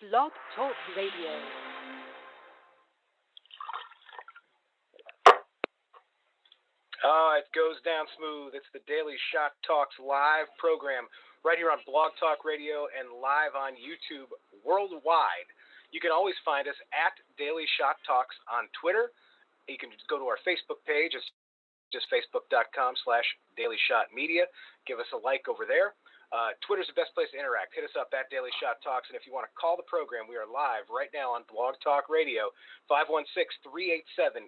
Blog Talk Radio. It goes down smooth. It's the Daily Shot Talks live program right here on Blog Talk Radio and live on YouTube worldwide. You can always find us at Daily Shot Talks on Twitter. You can go to our Facebook page. It's just facebook.com/Daily Shot Media. Give us a like over there. Twitter's the best place to interact. Hit us up at Daily Shot Talks. And if you want to call the program, we are live right now on Blog Talk Radio. 516-387-1866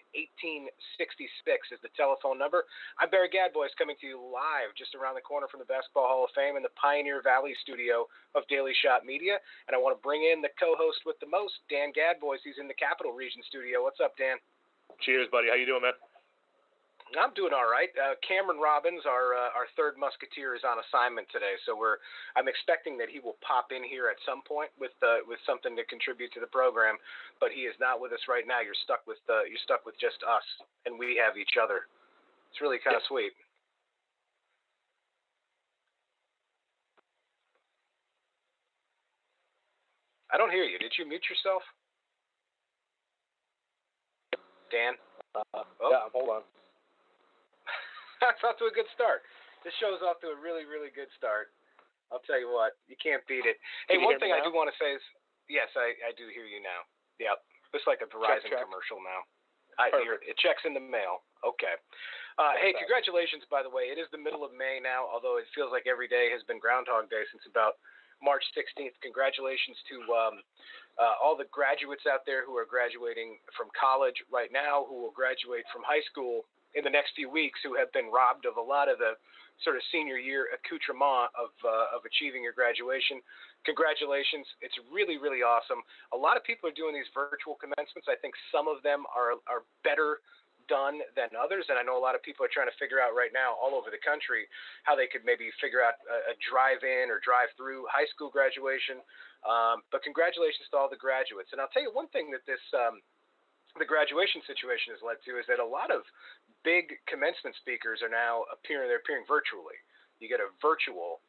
is the telephone number. I'm Barry Gadbois coming to you live just around the corner from the Basketball Hall of Fame in the Pioneer Valley studio of Daily Shot Media. And I want to bring in the co-host with the most, Dan Gadbois. He's in the Capital Region studio. What's up, Dan? Cheers, buddy. How you doing, man? I'm doing all right. Cameron Robbins, our third musketeer, is on assignment today, so I'm expecting that he will pop in here at some point with something to contribute to the program, but he is not with us right now. You're stuck with just us, and we have each other. It's really kind of sweet. I don't hear you. Did you mute yourself, Dan? Yeah, hold on. That's off to a good start. This show's off to a really, really good start. I'll tell you what, you can't beat it. Hey, one thing I do want to say is, yes, I do hear you now. Yep, it's like a Verizon commercial now. I hear it. It checks in the mail. Okay. Hey, congratulations, by the way. It is the middle of May now, although it feels like every day has been Groundhog Day since about March 16th. Congratulations to all the graduates out there who are graduating from college right now, who will graduate from high school in the next few weeks, who have been robbed of a lot of the sort of senior year accoutrement of achieving your graduation. Congratulations. It's really, really awesome. A lot of people are doing these virtual commencements. I think some of them are better done than others, and I know a lot of people are trying to figure out right now all over the country how they could maybe figure out a drive-in or drive-through high school graduation. But congratulations to all the graduates. And I'll tell you one thing that the graduation situation has led to is that a lot of big commencement speakers are now appearing virtually. You get a virtual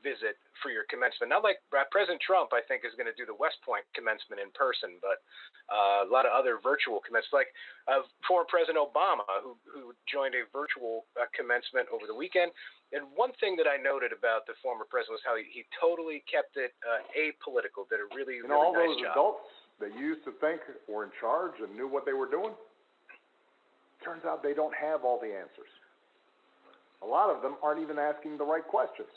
visit for your commencement. Not like President Trump, I think, is going to do the West Point commencement in person, but a lot of other virtual commencements, like former President Obama, who joined a virtual commencement over the weekend. And one thing that I noted about the former president was how he totally kept it apolitical, did a really, really all nice those job. Adults that used to think were in charge and knew what they were doing, turns out they don't have all the answers. A lot of them aren't even asking the right questions.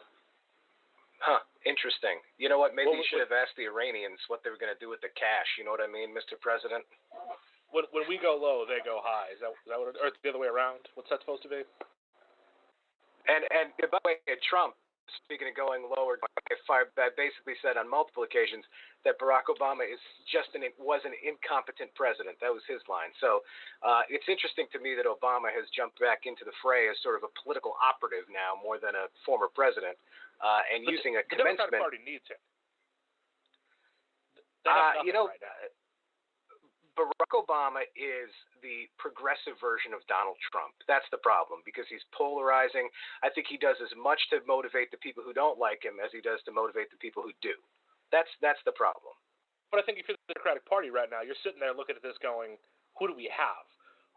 Huh, interesting. You know what? Maybe you should have asked the Iranians what they were going to do with the cash. You know what I mean, Mr. President? When we go low, they go high. Is that what or the other way around? What's that supposed to be? And by the way, Trump, speaking of going lower, I basically said on multiple occasions that Barack Obama was an incompetent president. That was his line. So it's interesting to me that Obama has jumped back into the fray as sort of a political operative now more than a former president, and but using a commencement. The Democratic Party needs him. You know, right now. Barack Obama is the progressive version of Donald Trump. That's the problem, because he's polarizing. I think he does as much to motivate the people who don't like him as he does to motivate the people who do. That's the problem. But I think if you're the Democratic Party right now, you're sitting there looking at this going, who do we have?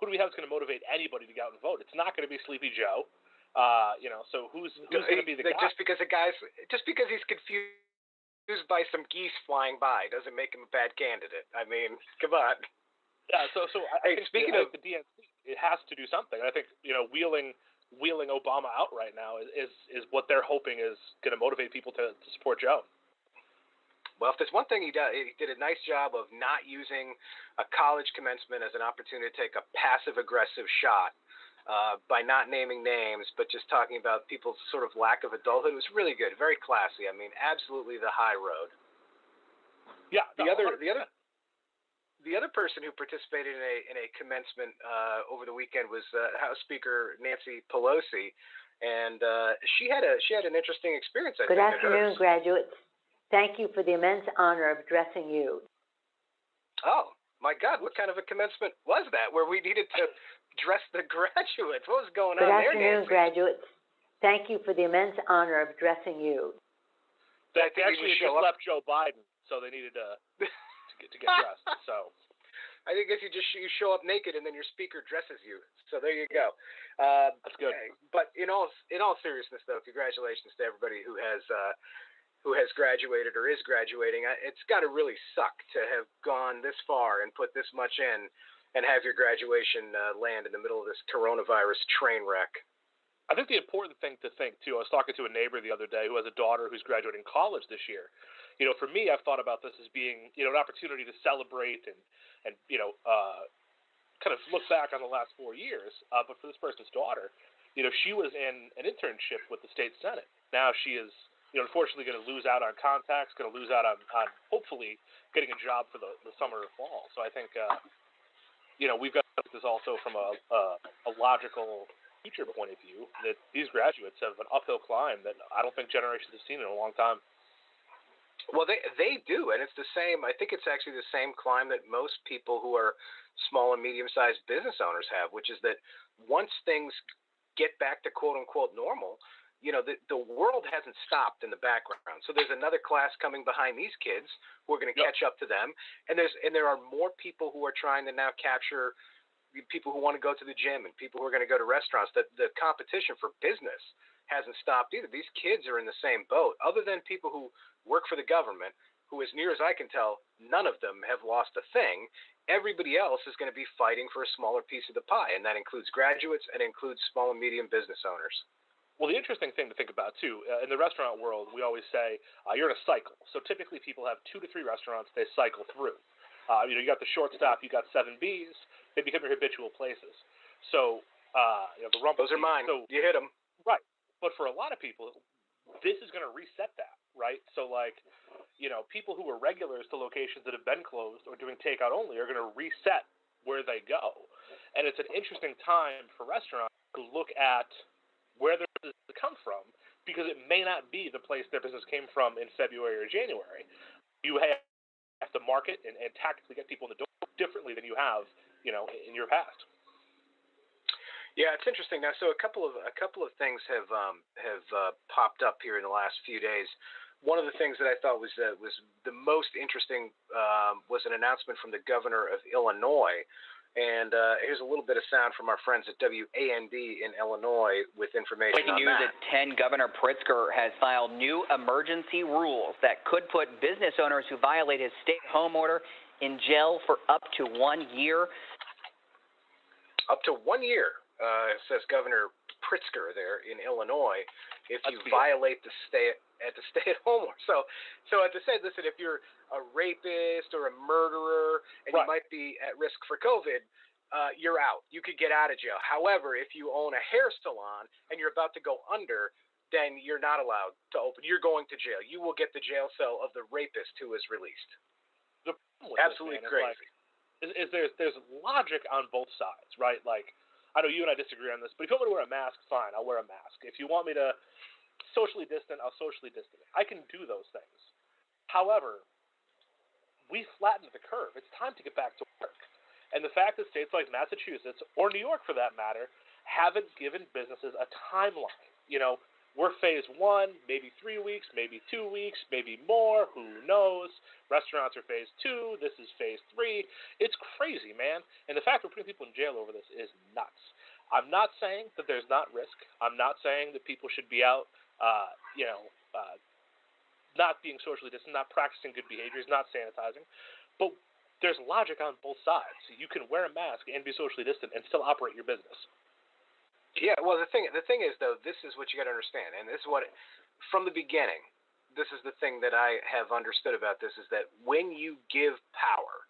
Who do we have that's going to motivate anybody to go out and vote? It's not going to be Sleepy Joe. So who's going to be the guy? Just because he's confused by some geese flying by doesn't make him a bad candidate. I mean, come on. Yeah, so I think speaking of the DNC, it has to do something. I think wheeling Obama out right now is what they're hoping is going to motivate people to support Joe. Well, if there's one thing he did a nice job of not using a college commencement as an opportunity to take a passive-aggressive shot by not naming names, but just talking about people's sort of lack of adulthood. It was really good, very classy. I mean, absolutely the high road. Yeah. The other person who participated in a commencement over the weekend was House Speaker Nancy Pelosi, and she had an interesting experience. Good afternoon, graduates. Thank you for the immense honor of addressing you. Oh my God! What kind of a commencement was that? Where we needed to dress the graduates? What was going on there, Nancy? Good afternoon, graduates. Thank you for the immense honor of addressing you. They actually just left Joe Biden. so they needed to get dressed. So I guess you show up naked and then your speaker dresses you. So there you go. that's good. But in all seriousness, though, congratulations to everybody who has graduated or is graduating. It's got to really suck to have gone this far and put this much in and have your graduation land in the middle of this coronavirus train wreck. I think the important thing to think, too, I was talking to a neighbor the other day who has a daughter who's graduating college this year. For me, I've thought about this as being, an opportunity to celebrate and kind of look back on the last 4 years. But for this person's daughter, she was in an internship with the state Senate. Now she is, unfortunately going to lose out on contacts, going to lose out on hopefully getting a job for the summer or fall. So I think, we've got to look at this also from a logical teacher point of view, that these graduates have an uphill climb that I don't think generations have seen in a long time. Well, they do, and it's the same. I think it's actually the same climb that most people who are small and medium-sized business owners have, which is that once things get back to quote-unquote normal, the world hasn't stopped in the background. So there's another class coming behind these kids who are going to catch up to them, and there are more people who are trying to now capture people who want to go to the gym and people who are going to go to restaurants. The competition for business hasn't stopped either. These kids are in the same boat, other than people who work for the government, who, as near as I can tell, none of them have lost a thing. Everybody else is going to be fighting for a smaller piece of the pie, and that includes graduates and includes small and medium business owners. Well, the interesting thing to think about, too, in the restaurant world, we always say you're in a cycle. So typically people have 2 to 3 restaurants they cycle through. You got the short stop, you got 7Bs, they become your habitual places. So, the Rumble. Those are mine. So, you hit them. Right. But for a lot of people, this is going to reset that, right? So, people who are regulars to locations that have been closed or doing takeout only are going to reset where they go. And it's an interesting time for restaurants to look at where their business come from, because it may not be the place their business came from in February or January. You have to market and tactically get people in the door differently than you have, in your past. Yeah, it's interesting now. So a couple of things have popped up here in the last few days. One of the things that I thought was the most interesting was an announcement from the governor of Illinois. And here's a little bit of sound from our friends at WAND in Illinois with information Breaking on news that. at 10, Governor Pritzker has filed new emergency rules that could put business owners who violate his stay-at-home order in jail for up to 1 year. Up to 1 year, says Governor Pritzker there in Illinois, if you violate the stay-at-home order. So to say, listen, if you're a rapist or a murderer and you might be at risk for COVID, you're out. You could get out of jail. However, if you own a hair salon and you're about to go under, then you're not allowed to open. You're going to jail. You will get the jail cell of the rapist who is released. The problem with absolutely this, man, crazy. Is there's logic on both sides, right? I know you and I disagree on this, but if you want me to wear a mask, fine, I'll wear a mask. If you want me to socially distant, I'll socially distant. I can do those things. However, we flattened the curve. It's time to get back to work. And the fact that states like Massachusetts, or New York for that matter, haven't given businesses a timeline. We're phase 1, maybe 3 weeks, maybe 2 weeks, maybe more, who knows? Restaurants are phase 2, this is phase 3. It's crazy, man. And the fact we're putting people in jail over this is nuts. I'm not saying that there's not risk. I'm not saying that people should be out, not being socially distant, not practicing good behaviors, not sanitizing. But there's logic on both sides. You can wear a mask and be socially distant and still operate your business. Yeah, well, the thing is, though, this is what you got to understand, and this is what, from the beginning, this is the thing that I have understood about this, is that when you give power,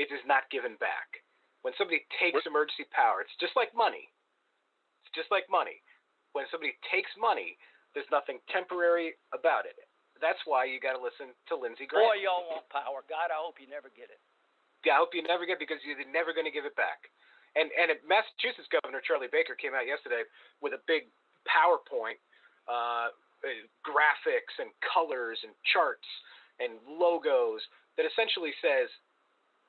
it is not given back. When somebody takes emergency power, it's just like money. It's just like money. When somebody takes money, there's nothing temporary about it. That's why you got to listen to Lindsey Graham. Boy, y'all want power. God, I hope you never get it. Yeah, I hope you never get it, because you're never going to give it back. And Massachusetts Governor Charlie Baker came out yesterday with a big PowerPoint, graphics and colors and charts and logos that essentially says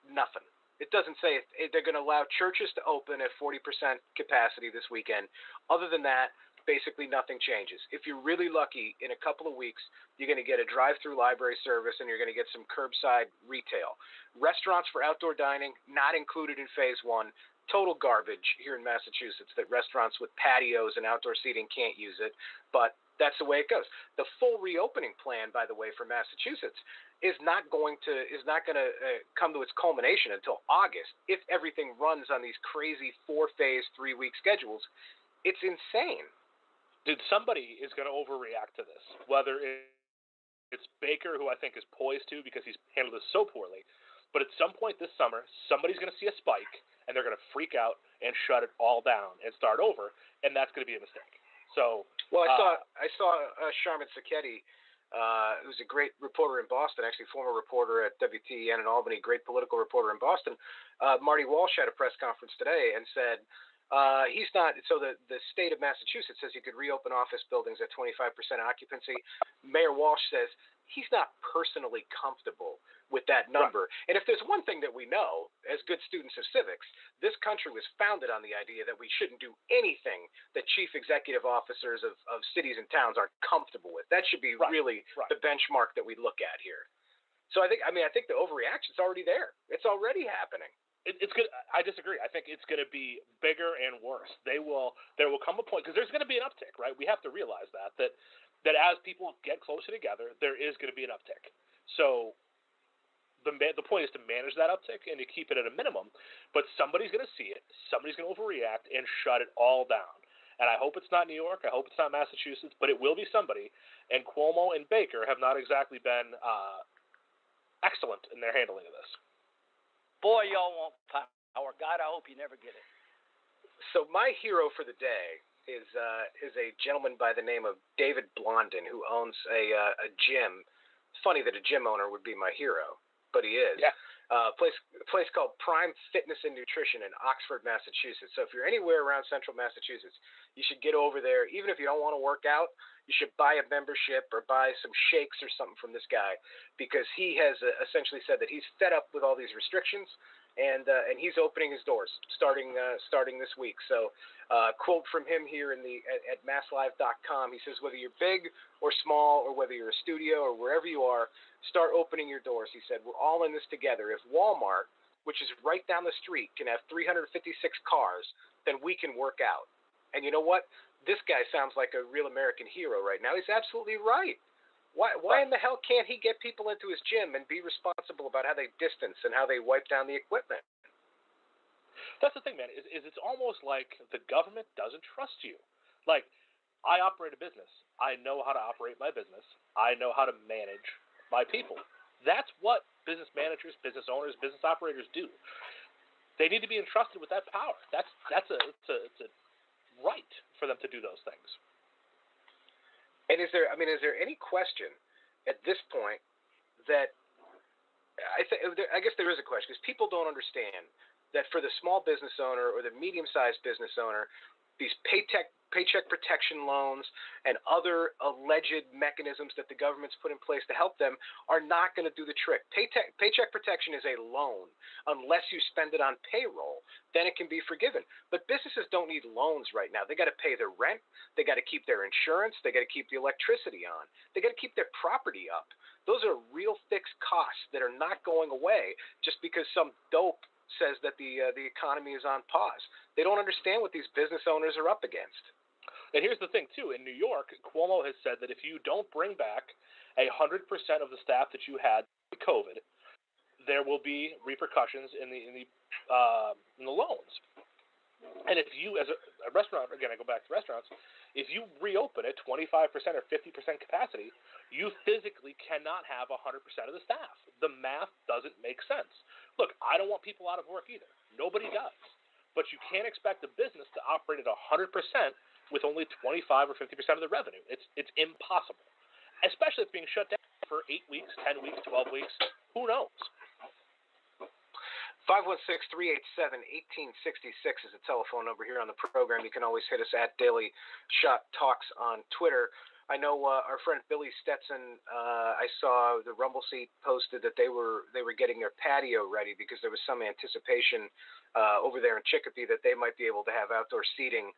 nothing. It doesn't say they're going to allow churches to open at 40% capacity this weekend. Other than that, basically nothing changes. If you're really lucky, in a couple of weeks, you're going to get a drive-through library service and you're going to get some curbside retail. Restaurants for outdoor dining, not included in phase one. Total garbage here in Massachusetts that restaurants with patios and outdoor seating can't use it, but that's the way it goes. The full reopening plan, by the way, for Massachusetts is not going to come to its culmination until August if everything runs on these crazy 4-phase, 3-week schedules. It's insane. Dude, somebody is going to overreact to this, whether it's Baker, who I think is poised to because he's handled this so poorly, but at some point this summer, somebody's going to see a spike, and they're going to freak out and shut it all down and start over, and that's going to be a mistake. So, well, I saw Sharman Sacchetti, who's a great reporter in Boston, actually former reporter at WTN in Albany, great political reporter in Boston. Marty Walsh had a press conference today and said he's not. So the state of Massachusetts says you could reopen office buildings at 25% occupancy. Mayor Walsh says he's not personally comfortable with that number. Right. And if there's one thing that we know as good students of civics, this country was founded on the idea that we shouldn't do anything that chief executive officers of cities and towns aren't comfortable with. That should be really the benchmark that we look at here. So I think the overreaction's already there. It's already happening. It's good. I disagree. I think it's going to be bigger and worse. There will come a point, because there's going to be an uptick, right? We have to realize that as people get closer together, there is going to be an uptick. So the point is to manage that uptick and to keep it at a minimum, but somebody's going to see it, somebody's going to overreact and shut it all down. And I hope it's not New York, I hope it's not Massachusetts, but it will be somebody. And Cuomo and Baker have not exactly been excellent in their handling of this. Boy, y'all want power. God, I hope you never get it. So my hero for the day is a gentleman by the name of David Blondin, who owns a gym. It's funny that a gym owner would be my hero, but he is. Yeah. Place called Prime Fitness and Nutrition in Oxford, Massachusetts. So if you're anywhere around central Massachusetts, you should get over there. Even if you don't want to work out, you should buy a membership or buy some shakes or something from this guy, because he has essentially said that he's fed up with all these restrictions, and he's opening his doors starting this week. So quote from him here at masslive.com. He says, whether you're big or small, or whether you're a studio or wherever you are, start opening your doors. He said, we're all in this together. If Walmart, which is right down the street, can have 356 cars, then we can work out. And you know what? This guy sounds like a real American hero right now. He's absolutely right. Why in the hell can't he get people into his gym and be responsible about how they distance and how they wipe down the equipment? That's the thing, man, is it's almost like the government doesn't trust you. Like, I operate a business. I know how to operate my business. I know how to manage my people. That's what business managers, business owners, business operators do. They need to be entrusted with that power. It's a right for them to do those things. And is there any question at this point that I guess there is a question, because people don't understand that for the small business owner or the medium-sized business owner, these paycheck protection loans and other alleged mechanisms that the government's put in place to help them are not going to do the trick. Paycheck protection is a loan. Unless you spend it on payroll, then it can be forgiven. But businesses don't need loans right now. They got to pay their rent. They got to keep their insurance. They got to keep the electricity on. They got to keep their property up. Those are real fixed costs that are not going away just because some dope says that the economy is on pause. They don't understand what these business owners are up against. And here's the thing, too. In New York, Cuomo has said that if you don't bring back 100% of the staff that you had with COVID, there will be repercussions in the loans. And if you, as a restaurant, again, I go back to restaurants, if you reopen at 25% or 50% capacity, you physically cannot have 100% of the staff. The math doesn't make sense. Look, I don't want people out of work either. Nobody does. But you can't expect a business to operate at 100% with only 25 or 50% of the revenue. It's impossible, especially if it's being shut down for 8 weeks, 10 weeks, 12 weeks. Who knows? 516-387-1866 is the telephone number here on the program. You can always hit us at Daily Shot Talks on Twitter. I know our friend Billy Stetson, I saw the Rumble Seat posted that they were getting their patio ready because there was some anticipation over there in Chicopee that they might be able to have outdoor seating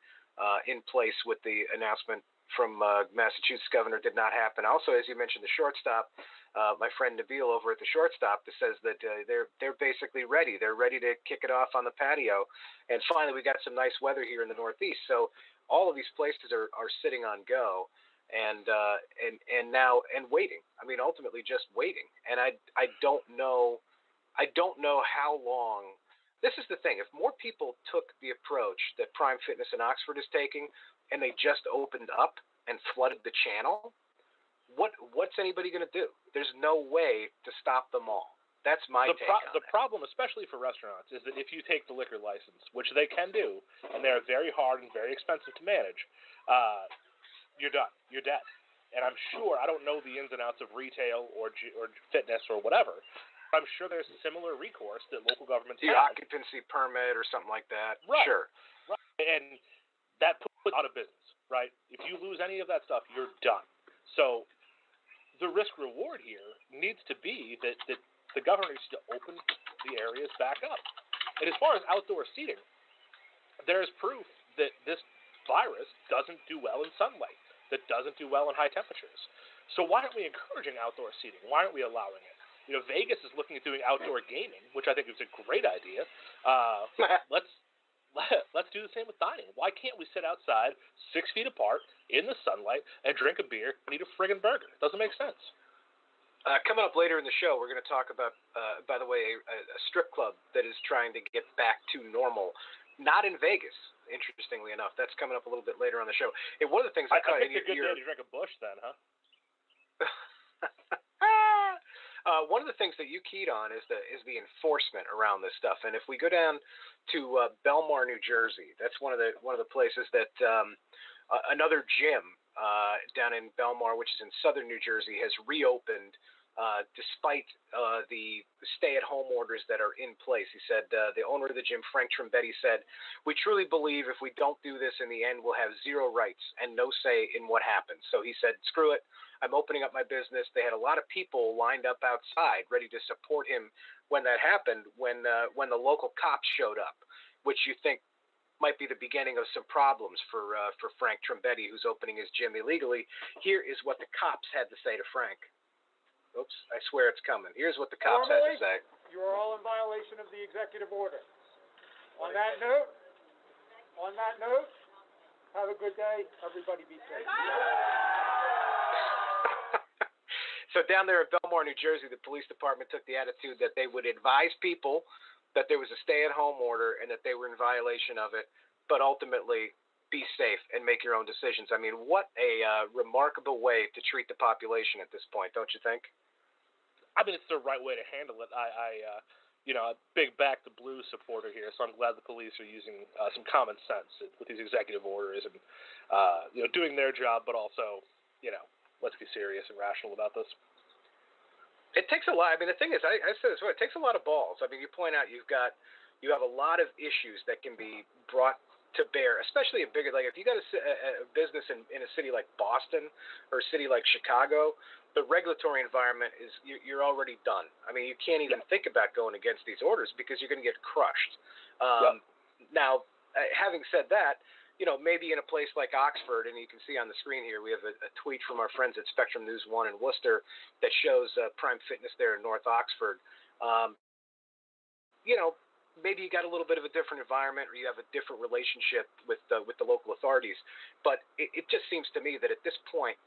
in place with the announcement from Massachusetts governor did not happen. Also, as you mentioned, the shortstop, my friend Nabil over at the shortstop, that says that they're basically ready. They're ready to kick it off on the patio. And finally, we got some nice weather here in the Northeast. So all of these places are sitting on go and now waiting. I mean, ultimately just waiting. And I don't know how long. This is the thing. If more people took the approach that Prime Fitness in Oxford is taking, and they just opened up and flooded the channel, what's anybody going to do? There's no way to stop them all. That's my take on it. The problem, especially for restaurants, is that if you take the liquor license, which they can do, and they're very hard and very expensive to manage, you're done. You're dead. And I'm sure, I don't know the ins and outs of retail or fitness or whatever, but I'm sure there's similar recourse that local governments the have. Occupancy permit or something like that. Right. Sure. Right. And that puts out of business, right? If you lose any of that stuff, you're done. So the risk reward here needs to be that the governor needs to open the areas back up. And as far as outdoor seating, there's proof that this virus doesn't do well in sunlight, that doesn't do well in high temperatures. So why aren't we encouraging outdoor seating? Why aren't we allowing it? You know, Vegas is looking at doing outdoor gaming, which I think is a great idea. Let's do the same with dining. Why can't we sit outside 6 feet apart in the sunlight and drink a beer and eat a friggin' burger? It doesn't make sense. Coming up later in the show, we're going to talk about, by the way, a strip club that is trying to get back to normal. Not in Vegas, interestingly enough. That's coming up a little bit later on the show. And one of the things I think it's a good day to drink a Busch then, huh? One of the things that you keyed on is the enforcement around this stuff. And if we go down to Belmar, New Jersey, that's one of the places that another gym down in Belmar, which is in southern New Jersey, has reopened despite the stay-at-home orders that are in place. He said the owner of the gym, Frank Trimbetti, said, "We truly believe if we don't do this in the end, we'll have zero rights and no say in what happens." So he said, "Screw it. I'm opening up my business." They had a lot of people lined up outside ready to support him when that happened, when the local cops showed up, which you think might be the beginning of some problems for Frank Trimbetti, who's opening his gym illegally. Here is what the cops had to say to Frank. Oops, I swear it's coming. Here's what the cops had to say. You are all in violation of the executive order. On that note, have a good day. Everybody be safe. So down there at Belmar, New Jersey, the police department took the attitude that they would advise people that there was a stay-at-home order and that they were in violation of it, but ultimately be safe and make your own decisions. I mean, what a remarkable way to treat the population at this point, don't you think? I mean, it's the right way to handle it. A big Back the Blue supporter here, so I'm glad the police are using some common sense with these executive orders and, doing their job, but also, let's be serious and rational about this. It takes a lot. I mean, the thing is, I said this before, it takes a lot of balls. I mean, you point out you have a lot of issues that can be brought to bear, especially a bigger, like if you got a business in a city like Boston or a city like Chicago, the regulatory environment is, you're already done. I mean, you can't even think about going against these orders because you're going to get crushed. Now, having said that, maybe in a place like Oxford, and you can see on the screen here, we have a tweet from our friends at Spectrum News 1 in Worcester that shows Prime Fitness there in North Oxford. Maybe you got a little bit of a different environment, or you have a different relationship with the local authorities. But it just seems to me that at this point,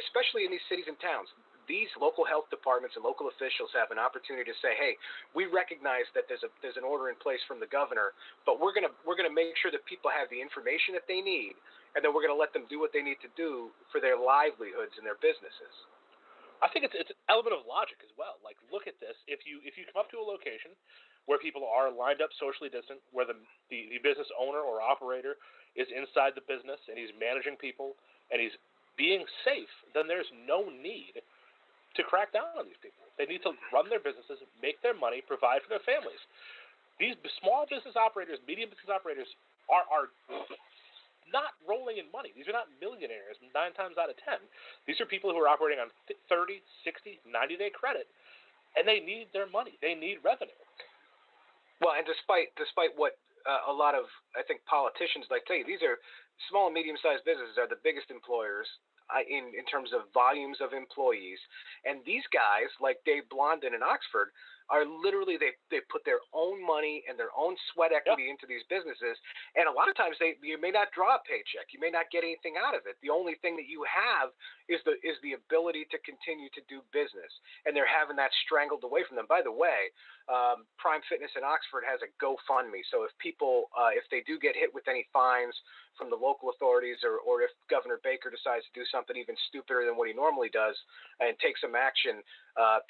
especially in these cities and towns, these local health departments and local officials have an opportunity to say, "Hey, we recognize that there's an order in place from the governor, but we're gonna make sure that people have the information that they need, and then we're gonna let them do what they need to do for their livelihoods and their businesses." I think it's an element of logic as well. Like, look at this. If you come up to a location where people are lined up socially distant, where the business owner or operator is inside the business and he's managing people and he's being safe, then there's no need to crack down on these people. They need to run their businesses, make their money, provide for their families. These small business operators, medium business operators are not rolling in money. These are not millionaires 9 times out of 10. These are people who are operating on 30, 60, 90-day credit, and they need their money. They need revenue. Well, and despite what a lot of, I think, politicians like tell you these are small and medium-sized businesses are the biggest employers in terms of volumes of employees, and these guys like Dave Blondin in Oxford are literally they put their own money and their own sweat equity into these businesses, and a lot of times you may not draw a paycheck, you may not get anything out of it. The only thing that you have is the ability to continue to do business, and they're having that strangled away from them. By the way, Prime Fitness in Oxford has a GoFundMe, so if people if they do get hit with any fines from the local authorities, or if Governor Baker decides to do something even stupider than what he normally does and take some action,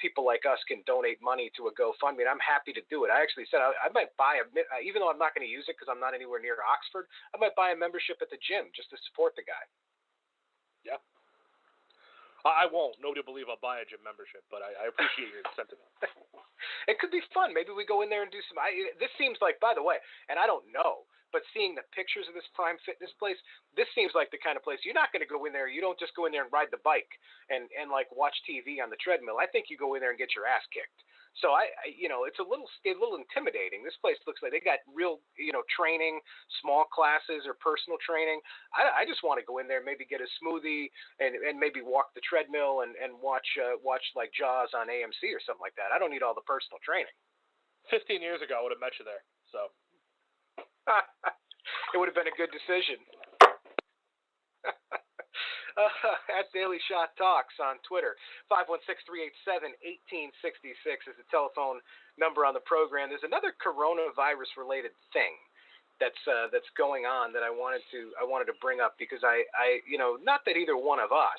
people like us can donate money to a GoFundMe, and I'm happy to do it. I actually said I might buy even though I'm not going to use it because I'm not anywhere near Oxford, I might buy a membership at the gym just to support the guy. Yeah. I won't. Nobody will believe I'll buy a gym membership, but I appreciate your incentive. It could be fun. Maybe we go in there and do some. This seems like, by the way, and I don't know, but seeing the pictures of this Prime Fitness place, this seems like the kind of place you're not going to go in there. You don't just go in there and ride the bike and like watch TV on the treadmill. I think you go in there and get your ass kicked. So it's a little intimidating. This place looks like they got real, training, small classes or personal training. I just want to go in there, maybe get a smoothie and maybe walk the treadmill and watch like Jaws on AMC or something like that. I don't need all the personal training. 15 years ago, I would have met you there. So it would have been a good decision. At Daily Shot Talks on Twitter. 516-387-1866 is the telephone number on the program. There's another coronavirus-related thing that's going on that I wanted to bring up because I not that either one of us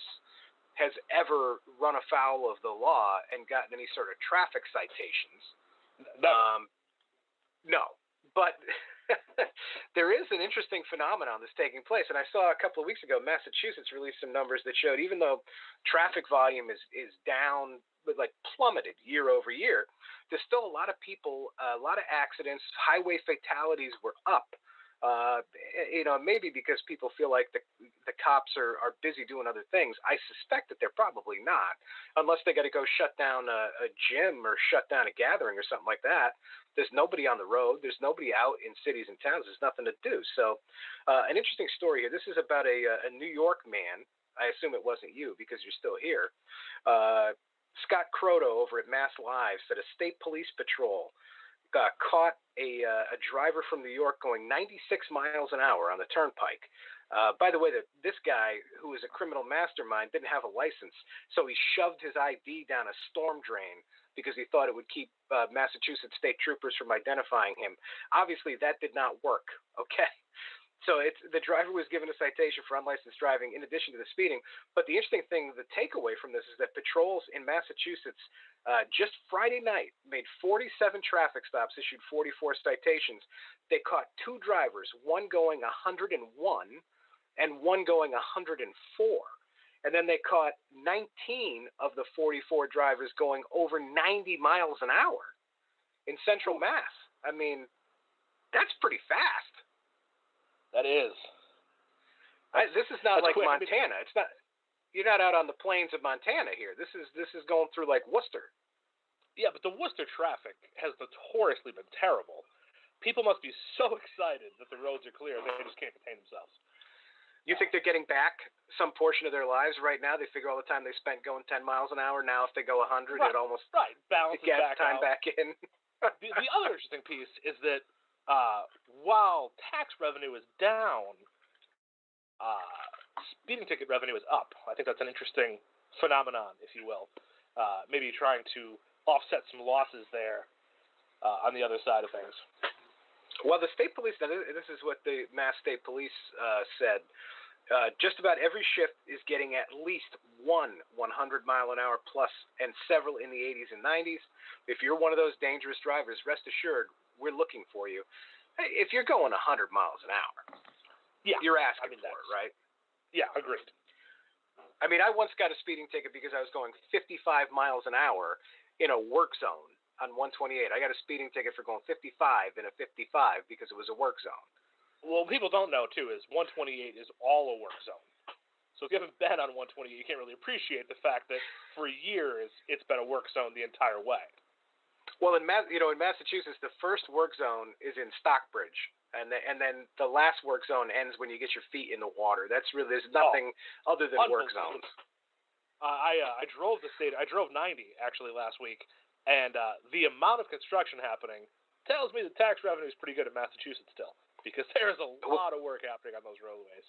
has ever run afoul of the law and gotten any sort of traffic citations. No, but there is an interesting phenomenon that's taking place, and I saw a couple of weeks ago Massachusetts released some numbers that showed even though traffic volume is down, but like plummeted year over year, there's still a lot of people, a lot of accidents, highway fatalities were up. Maybe because people feel like the cops are busy doing other things. I suspect that they're probably not, unless they got to go shut down a gym or shut down a gathering or something like that. There's nobody on the road. There's nobody out in cities and towns. There's nothing to do. So an interesting story here. This is about a New York man. I assume it wasn't you because you're still here. Scott Croto over at Mass Live said a state police patrol caught a driver from New York going 96 miles an hour on the turnpike. By the way, this guy, who is a criminal mastermind, didn't have a license, so he shoved his ID down a storm drain because he thought it would keep Massachusetts state troopers from identifying him. Obviously, that did not work, okay? So the driver was given a citation for unlicensed driving in addition to the speeding. But the interesting thing, the takeaway from this is that patrols in Massachusetts just Friday night made 47 traffic stops, issued 44 citations. They caught two drivers, one going 101 and one going 104. And then they caught 19 of the 44 drivers going over 90 miles an hour in central Mass. I mean, that's pretty fast. That is. This is not like quick. Montana. It's not. You're not out on the plains of Montana here. This is going through like Worcester. Yeah, but the Worcester traffic has notoriously been terrible. People must be so excited that the roads are clear they just can't contain themselves. You think they're getting back some portion of their lives right now? They figure all the time they spent going 10 miles an hour. Now if they go 100, it almost balances back time out. Back in. the other interesting piece is that while tax revenue is down, speeding ticket revenue is up. I think that's an interesting phenomenon, if you will. Maybe trying to offset some losses there on the other side of things. Well, the state police, now this is what the Mass State Police said. Just about every shift is getting at least one 100-mile-an-hour plus and several in the 80s and 90s. If you're one of those dangerous drivers, rest assured, we're looking for you. Hey, if you're going 100 miles an hour, you're asking for it, right? Yeah, agreed. I mean, I once got a speeding ticket because I was going 55 miles an hour in a work zone on 128. I got a speeding ticket for going 55 in a 55 because it was a work zone. Well, people don't know, too, is 128 is all a work zone. So if you haven't been on 128, you can't really appreciate the fact that for years it's been a work zone the entire way. Well, in Massachusetts, the first work zone is in Stockbridge, And then the last work zone ends when you get your feet in the water. That's really, there's nothing other than work zones. I drove the state. I drove 90 actually last week, and the amount of construction happening tells me the tax revenue is pretty good in Massachusetts still, because there is a lot of work happening on those roadways.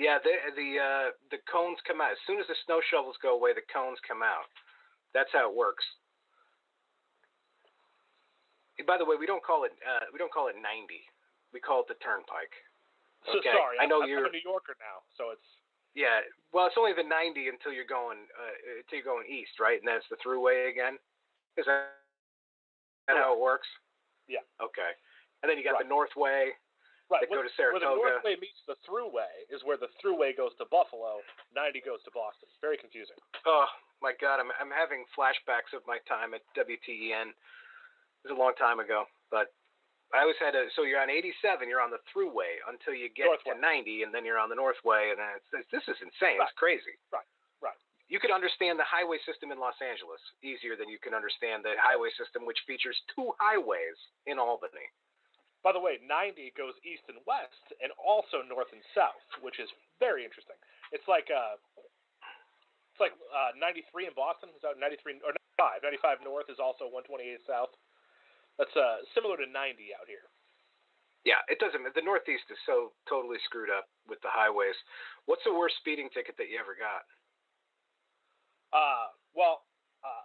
Yeah, the cones come out as soon as the snow shovels go away. The cones come out. That's how it works. By the way, we don't call it 90. We call it the Turnpike. Okay? So sorry, I'm a New Yorker now, so it's. Yeah, well, it's only the 90 until you're going east, right? And then it's the throughway again. Is that how it works? Yeah. Okay. And then you got the Northway. Right. That go to Saratoga. Where the Northway meets the throughway is where the throughway goes to Buffalo. 90 goes to Boston. Very confusing. Oh my God, I'm having flashbacks of my time at WTEN. It was a long time ago, but I always had so you're on 87, you're on the throughway until you get to 90, and then you're on the Northway, and then this is insane. Right. It's crazy. Right. You could understand the highway system in Los Angeles easier than you can understand the highway system, which features 2 highways in Albany. By the way, 90 goes east and west, and also north and south, which is very interesting. It's like 93 in Boston. Is that 93 or 95? 95 north is also 128 south. That's similar to 90 out here. Yeah, it doesn't. The Northeast is so totally screwed up with the highways. What's the worst speeding ticket that you ever got?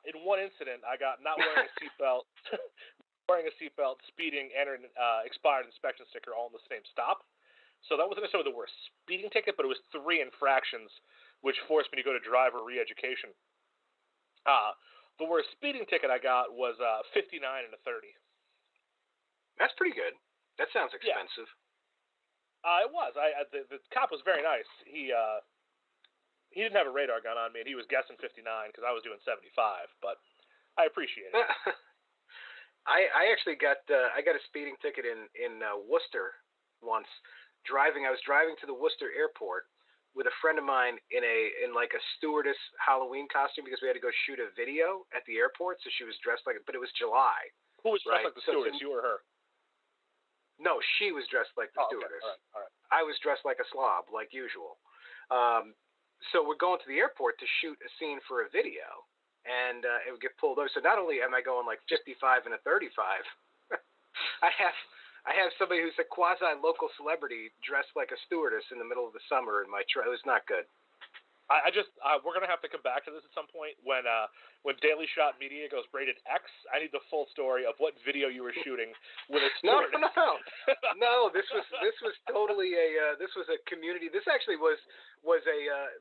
In one incident, I got not wearing a seatbelt. Wearing a seatbelt, speeding, and an expired inspection sticker all in the same stop. So that wasn't necessarily the worst speeding ticket, but it was 3 infractions, which forced me to go to driver re-education. The worst speeding ticket I got was 59 and a 30. That's pretty good. That sounds expensive. Yeah. It was. The cop was very nice. He didn't have a radar gun on me, and he was guessing 59 because I was doing 75, but I appreciate it. I actually got a speeding ticket in Worcester once. I was driving to the Worcester airport with a friend of mine in like a stewardess Halloween costume because we had to go shoot a video at the airport. So she was dressed but it was July. Who was dressed like the stewardess? You or her? No, she was dressed like the stewardess. Okay. All right. I was dressed like a slob, like usual. So we're going to the airport to shoot a scene for a video. And it would get pulled over. So not only am I going like 55 and a 35, I have somebody who's a quasi-local celebrity dressed like a stewardess in the middle of the summer in my truck. It was not good. We're gonna have to come back to this at some point when Daily Shot Media goes rated X. I need the full story of what video you were shooting with a stewardess. No. This was totally this was a community. This actually was a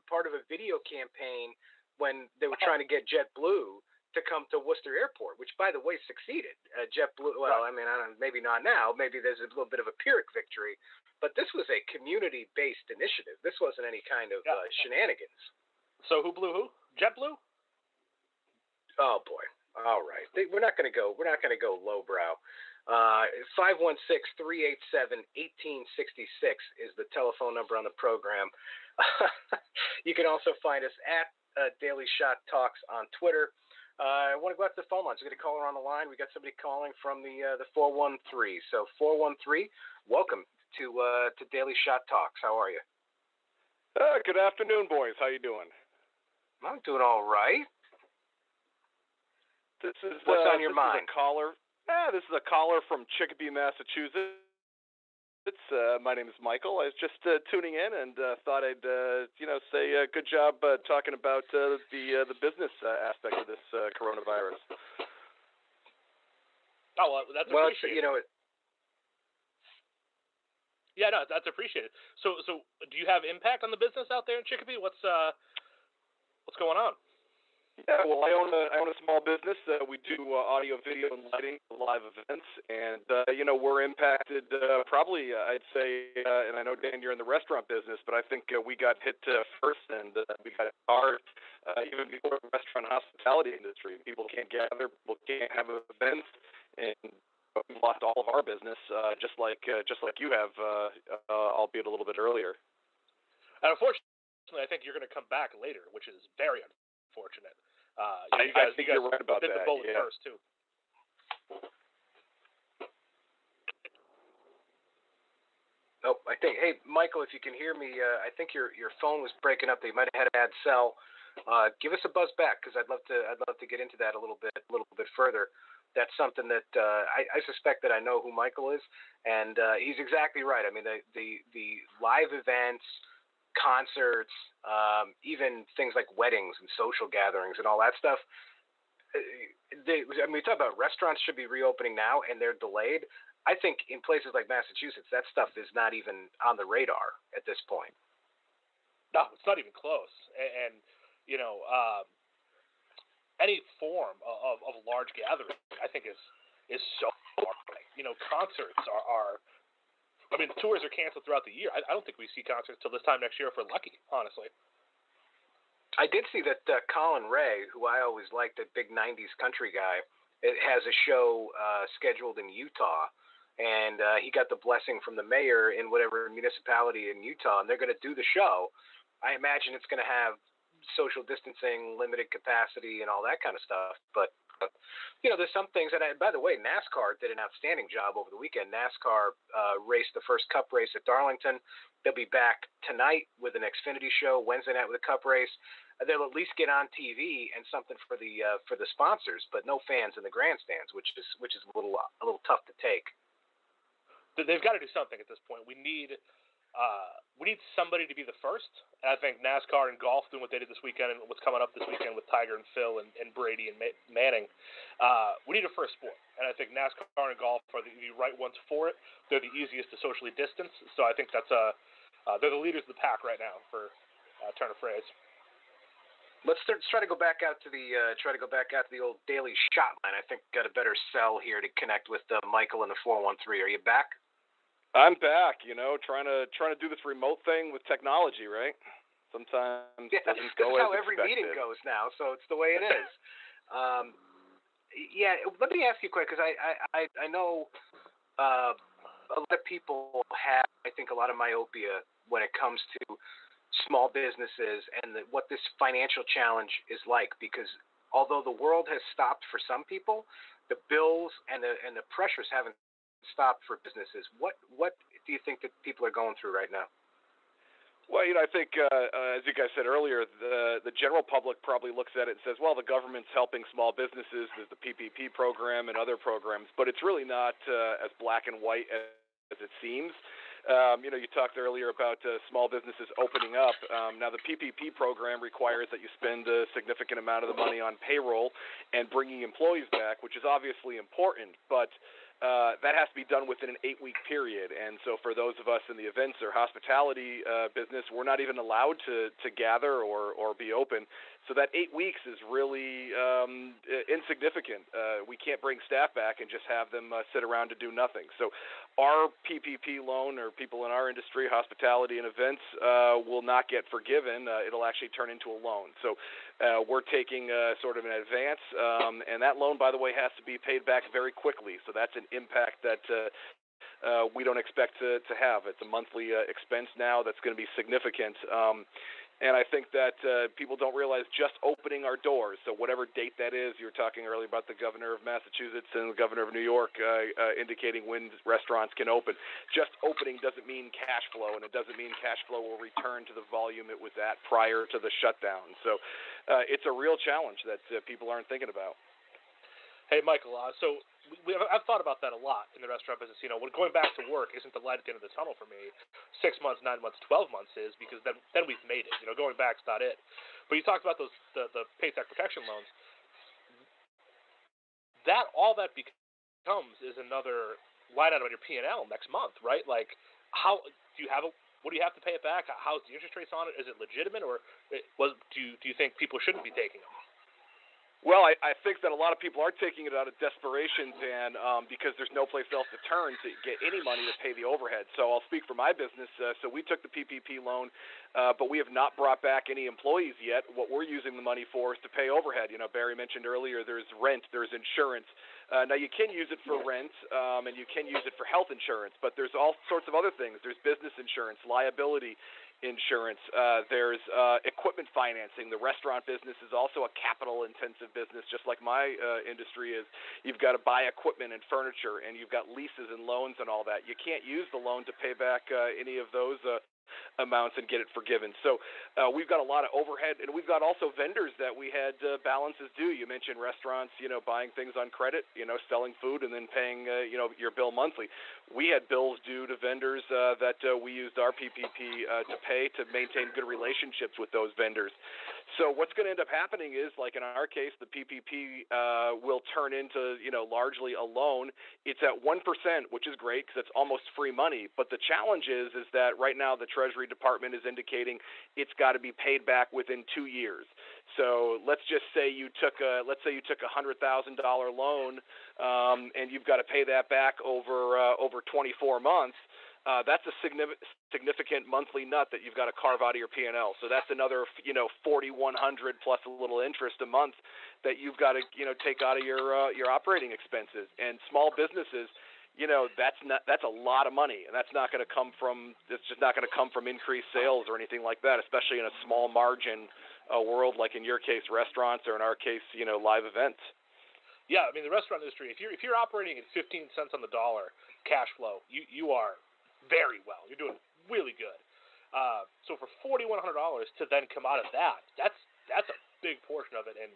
part of a video campaign when they were trying to get JetBlue to come to Worcester Airport, which, by the way, succeeded. JetBlue, well, I mean, maybe not now. Maybe there's a little bit of a Pyrrhic victory. But this was a community-based initiative. This wasn't any kind of shenanigans. So who blew who? JetBlue? Oh, boy. All right. We're not going to go lowbrow. 516-387-1866 is the telephone number on the program. You can also find us at Daily Shot Talks on Twitter. I want to go out to the phone lines. We got a caller on the line. We got somebody calling from the 413. So 413, welcome to Daily Shot Talks. How are you? Good afternoon, boys. How you doing? I'm doing all right. What's on your mind? This is a caller from Chicopee, Massachusetts. My name is Michael. I was just tuning in and thought I'd say good job talking about the business aspect of this coronavirus. Oh, well, that's appreciated. Yeah, no, that's appreciated. So do you have impact on the business out there in Chicopee? What's going on? Yeah, well, I own a small business. We do audio, video, and lighting for live events, and we're impacted probably. I'd say, and I know Dan, you're in the restaurant business, but I think we got hit first, and we got hard even before the restaurant hospitality industry. People can't gather, people can't have events, and we lost all of our business, just like you have, albeit a little bit earlier. And unfortunately, I think you're going to come back later, which is very unfortunate. I think you're right about bit that. The bullet first too. Oh, I think. Hey, Michael, if you can hear me, I think your phone was breaking up. They might have had a bad cell. Give us a buzz back because I'd love to get into that a little bit further. That's something that I suspect that I know who Michael is, and he's exactly right. I mean, the live events, concerts, even things like weddings and social gatherings and all that stuff. We talk about restaurants should be reopening now, and they're delayed. I think in places like Massachusetts, that stuff is not even on the radar at this point. No, it's not even close. And you know, any form of large gathering, I think is so hard. You know, concerts are. I mean, tours are canceled throughout the year. I don't think we see concerts till this time next year if we're lucky, honestly. I did see that Colin Ray, who I always liked, a big 90s country guy, it has a show scheduled in Utah. And he got the blessing from the mayor in whatever municipality in Utah, and they're going to do the show. I imagine it's going to have social distancing, limited capacity, and all that kind of stuff. But, you know, there's some things. And by the way, NASCAR did an outstanding job over the weekend. NASCAR raced the first Cup race at Darlington. They'll be back tonight with an Xfinity show, Wednesday night with a Cup race. They'll at least get on TV and something for the sponsors, but no fans in the grandstands, which is a little tough to take. They've got to do something at this point. We need somebody to be the first. And I think NASCAR and golf doing what they did this weekend and what's coming up this weekend with Tiger and Phil and Brady and Manning. We need a first sport. And I think NASCAR and golf are the right ones for it. They're the easiest to socially distance. So I think they're the leaders of the pack right now, for turn of phrase. Let's try to go back out to the old daily shot line. I think got a better cell here to connect with Michael in the 413. Are you back? I'm back. You know, trying to do this remote thing with technology, right? Sometimes it doesn't go as how every expected. meeting goes now, so it's the way it is. Yeah, let me ask you quick, because I know a lot of people have, I think, a lot of myopia when it comes to small businesses and what this financial challenge is like, because although the world has stopped for some people, the bills and the pressures haven't stopped for businesses. What do you think that people are going through right now? Well, you know, I think, as you guys said earlier, the general public probably looks at it and says, well, the government's helping small businesses, there's the PPP program and other programs, but it's really not as black and white as it seems. You know, you talked earlier about small businesses opening up. Now, the PPP program requires that you spend a significant amount of the money on payroll and bringing employees back, which is obviously important, but that has to be done within an 8-week period. And so for those of us in the events or hospitality business, we're not even allowed to gather or be open. So that 8 weeks is really insignificant. We can't bring staff back and just have them sit around to do nothing. So our PPP loan, or people in our industry, hospitality and events, will not get forgiven. It'll actually turn into a loan. So we're taking sort of an advance, and that loan, by the way, has to be paid back very quickly. So that's an impact that we don't expect to have. It's a monthly expense now that's going to be significant. And I think that people don't realize just opening our doors, so whatever date that is, you were talking earlier about the governor of Massachusetts and the governor of New York indicating when restaurants can open. Just opening doesn't mean cash flow, and it doesn't mean cash flow will return to the volume it was at prior to the shutdown. So it's a real challenge that people aren't thinking about. Hey, Michael, so I've thought about that a lot in the restaurant business. You know, when going back to work isn't the light at the end of the tunnel for me. 6 months, 9 months, 12 months is, because then we've made it. You know, going back's not it. But you talked about the paycheck protection loans. All that becomes is another line item on your P&L next month, right? Like, what do you have to pay it back? How's the interest rates on it? Is it legitimate, or do you think people shouldn't be taking them? Well, I think that a lot of people are taking it out of desperation, Dan, because there's no place else to turn to get any money to pay the overhead. So I'll speak for my business. So we took the PPP loan, but we have not brought back any employees yet. What we're using the money for is to pay overhead. You know, Barry mentioned earlier there's rent, there's insurance. Now, you can use it for rent, and you can use it for health insurance, but there's all sorts of other things. There's business insurance, liability insurance. There's equipment financing. The restaurant business is also a capital-intensive business, just like my industry is. You've got to buy equipment and furniture, and you've got leases and loans and all that. You can't use the loan to pay back any of those amounts and get it forgiven. So we've got a lot of overhead, and we've got also vendors that we had balances due. You mentioned restaurants, buying things on credit, selling food and then paying, your bill monthly. We had bills due to vendors that we used our PPP to pay to maintain good relationships with those vendors. So what's going to end up happening is, like in our case, the PPP will turn into, largely a loan. It's at 1%, which is great because it's almost free money. But the challenge is that right now the Treasury Department is indicating it's got to be paid back within 2 years. So let's just say you took a $100,000 loan, and you've got to pay that back over 24 months. That's a significant monthly nut that you've got to carve out of your P&L. So that's another, $4,100 plus a little interest a month that you've got to, take out of your operating expenses. And small businesses, that's a lot of money, and that's just not going to come from increased sales or anything like that, especially in a small margin world like in your case restaurants, or in our case, live events. Yeah, I mean the restaurant industry. If you're operating at 15 cents on the dollar cash flow, you are very well. You're doing really good. So for $4,100 to then come out of that's a big portion of it, and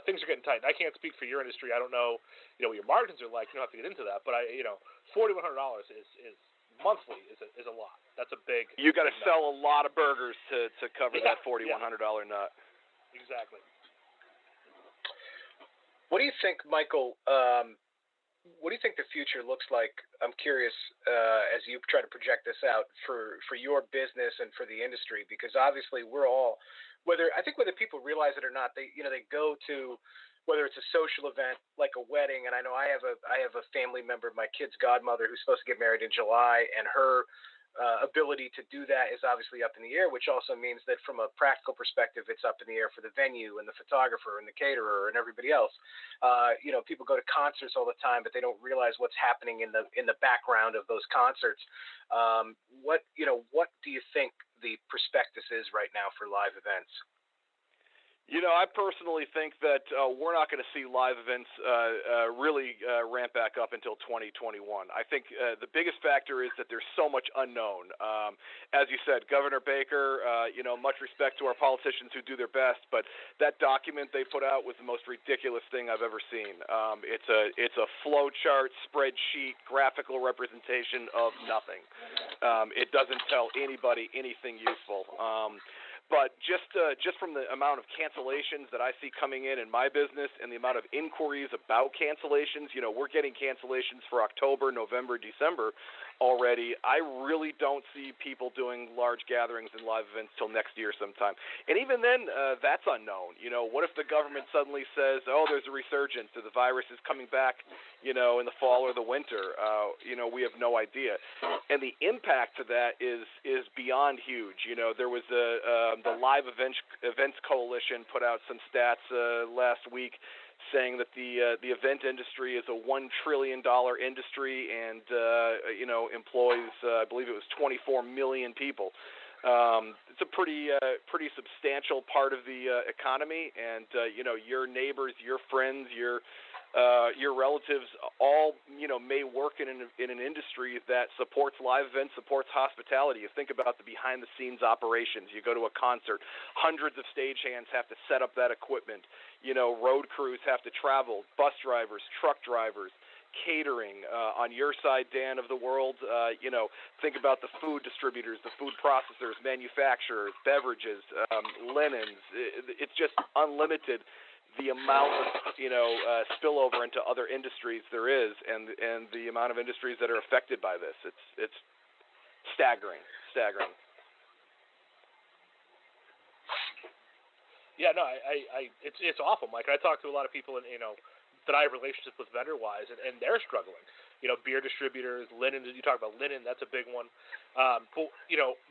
things are getting tight. And I can't speak for your industry. I don't know, what your margins are like. You don't have to get into that, but $4,100 is monthly is a lot. That's a big. You got to sell a lot of burgers to cover that $4,100 nut. Exactly. What do you think, Michael? What do you think the future looks like? I'm curious as you try to project this out for your business and for the industry, because obviously we're all, whether people realize it or not, they go to, whether it's a social event like a wedding, and I know I have a family member, my kid's godmother, who's supposed to get married in July, and her ability to do that is obviously up in the air, which also means that from a practical perspective, it's up in the air for the venue and the photographer and the caterer and everybody else. People go to concerts all the time, but they don't realize what's happening in the background of those concerts. What do you think the prospectus is right now for live events? I personally think that we're not going to see live events really ramp back up until 2021. I think the biggest factor is that there's so much unknown. As you said, Governor Baker, much respect to our politicians who do their best, but that document they put out was the most ridiculous thing I've ever seen. It's a flowchart, spreadsheet, graphical representation of nothing. It doesn't tell anybody anything useful. But just from the amount of cancellations that I see coming in my business and the amount of inquiries about cancellations, we're getting cancellations for October, November, December already. I really don't see people doing large gatherings and live events till next year sometime. And even then, that's unknown. What if the government suddenly says, oh, there's a resurgence, or the virus is coming back, in the fall or the winter? We have no idea. And the impact to that is beyond huge. There was the Live Events Coalition put out some stats last week saying that the event industry is a $1 trillion industry and employs I believe it was 24 million people. It's a pretty substantial part of the economy, and your neighbors, your friends, your relatives all may work in an industry that supports live events, supports hospitality. You think about the behind the scenes operations. You go to a concert, hundreds of stagehands have to set up that equipment. Road crews have to travel, bus drivers, truck drivers, catering. On your side, Dan, of the world, think about the food distributors, the food processors, manufacturers, beverages, linens. It's just unlimited the amount of spillover into other industries there is, and the amount of industries that are affected by this. It's staggering. Yeah, no, it's awful, Mike. I talk to a lot of people, that I have relationships with vendor-wise, and they're struggling. Beer distributors, linen. You talk about linen, that's a big one. But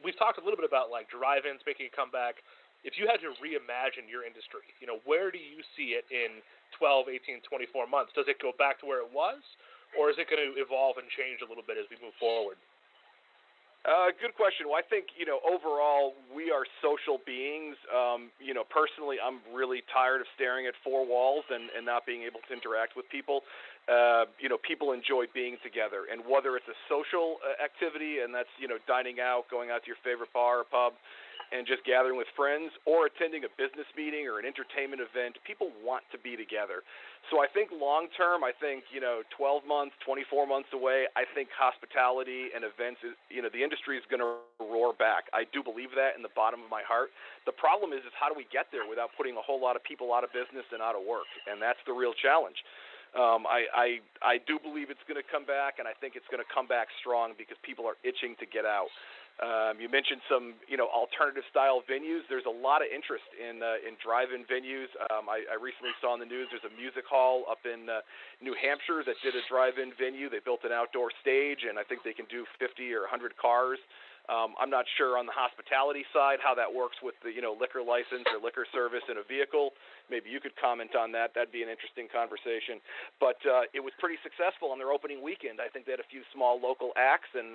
we've talked a little bit about like drive-ins making a comeback. If you had to reimagine your industry, where do you see it in 12, 18, 24 months? Does it go back to where it was, or is it going to evolve and change a little bit as we move forward? Good question. Well, I think, overall, we are social beings. Personally, I'm really tired of staring at four walls and not being able to interact with people. People enjoy being together. And whether it's a social activity, and that's, dining out, going out to your favorite bar or pub, and just gathering with friends, or attending a business meeting or an entertainment event, people want to be together. So I think long term, 12 months, 24 months away, I think hospitality and events, the industry is going to roar back. I do believe that in the bottom of my heart. The problem is how do we get there without putting a whole lot of people out of business and out of work? And that's the real challenge. I do believe it's going to come back, and I think it's going to come back strong because people are itching to get out. You mentioned some, alternative style venues. There's a lot of interest in drive-in venues. I recently saw in the news there's a music hall up in New Hampshire that did a drive-in venue. They built an outdoor stage, and I think they can do 50 or 100 cars. I'm not sure on the hospitality side how that works with the, liquor license or liquor service in a vehicle. Maybe you could comment on that. That'd be an interesting conversation. But it was pretty successful on their opening weekend. I think they had a few small local acts, and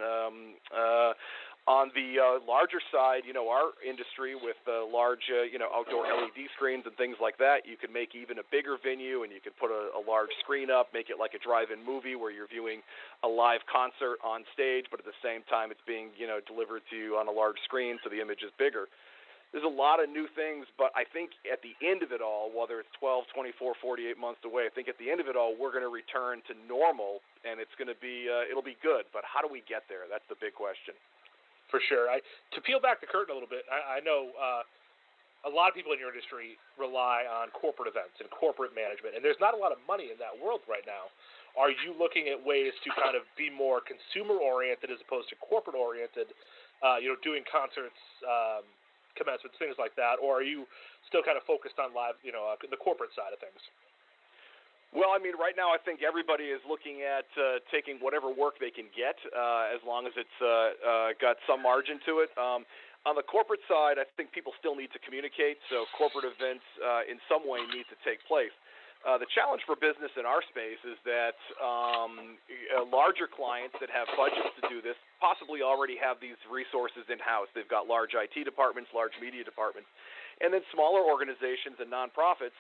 on the larger side, our industry with large, outdoor LED screens and things like that, you could make even a bigger venue, and you could put a large screen up, make it like a drive-in movie where you're viewing a live concert on stage, but at the same time it's being, delivered to you on a large screen, so the image is bigger. There's a lot of new things, but I think at the end of it all, whether it's 12, 24, 48 months away, I think at the end of it all, we're going to return to normal, and it's going to be, it'll be good. But how do we get there? That's the big question. For sure. To peel back the curtain a little bit, I know a lot of people in your industry rely on corporate events and corporate management, and there's not a lot of money in that world right now. Are you looking at ways to kind of be more consumer-oriented as opposed to corporate-oriented, doing concerts, commencements, things like that, or are you still kind of focused on live, the corporate side of things? Well, right now I think everybody is looking at taking whatever work they can get, as long as it's got some margin to it. On the corporate side, I think people still need to communicate, so corporate events in some way need to take place. The challenge for business in our space is that larger clients that have budgets to do this possibly already have these resources in-house. They've got large IT departments, large media departments. And then smaller organizations and nonprofits,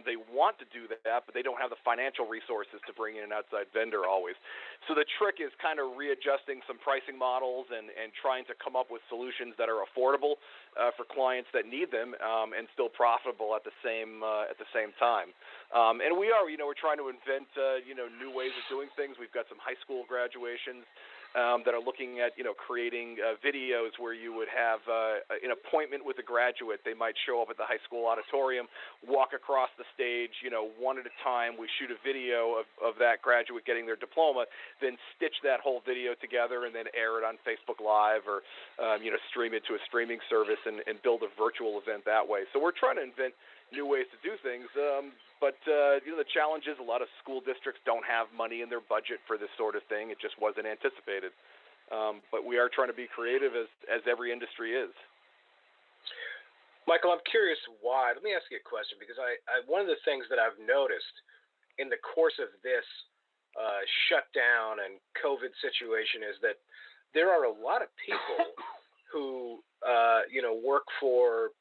they want to do that, but they don't have the financial resources to bring in an outside vendor always. So the trick is kind of readjusting some pricing models and trying to come up with solutions that are affordable for clients that need them, and still profitable at the same time. And we are, we're trying to invent, new ways of doing things. We've got some high school graduations that are looking at, creating videos where you would have an appointment with a graduate. They might show up at the high school auditorium, walk across the stage, one at a time. We shoot a video of that graduate getting their diploma, then stitch that whole video together and then air it on Facebook Live or, stream it to a streaming service and build a virtual event that way. So we're trying to invent new ways to do things. But the challenge is a lot of school districts don't have money in their budget for this sort of thing. It just wasn't anticipated. But we are trying to be creative as every industry is. Michael, I'm curious why. Let me ask you a question, because I one of the things that I've noticed in the course of this shutdown and COVID situation is that there are a lot of people who, work for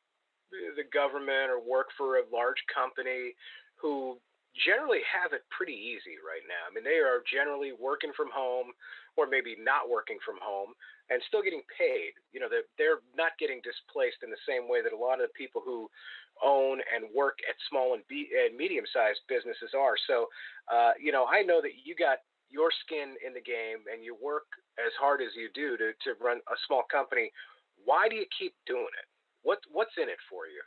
the government or work for a large company who generally have it pretty easy right now. They are generally working from home or maybe not working from home and still getting paid. They're not getting displaced in the same way that a lot of the people who own and work at small and medium-sized businesses are. So, I know that you got your skin in the game and you work as hard as you do to run a small company. Why do you keep doing it? What's in it for you?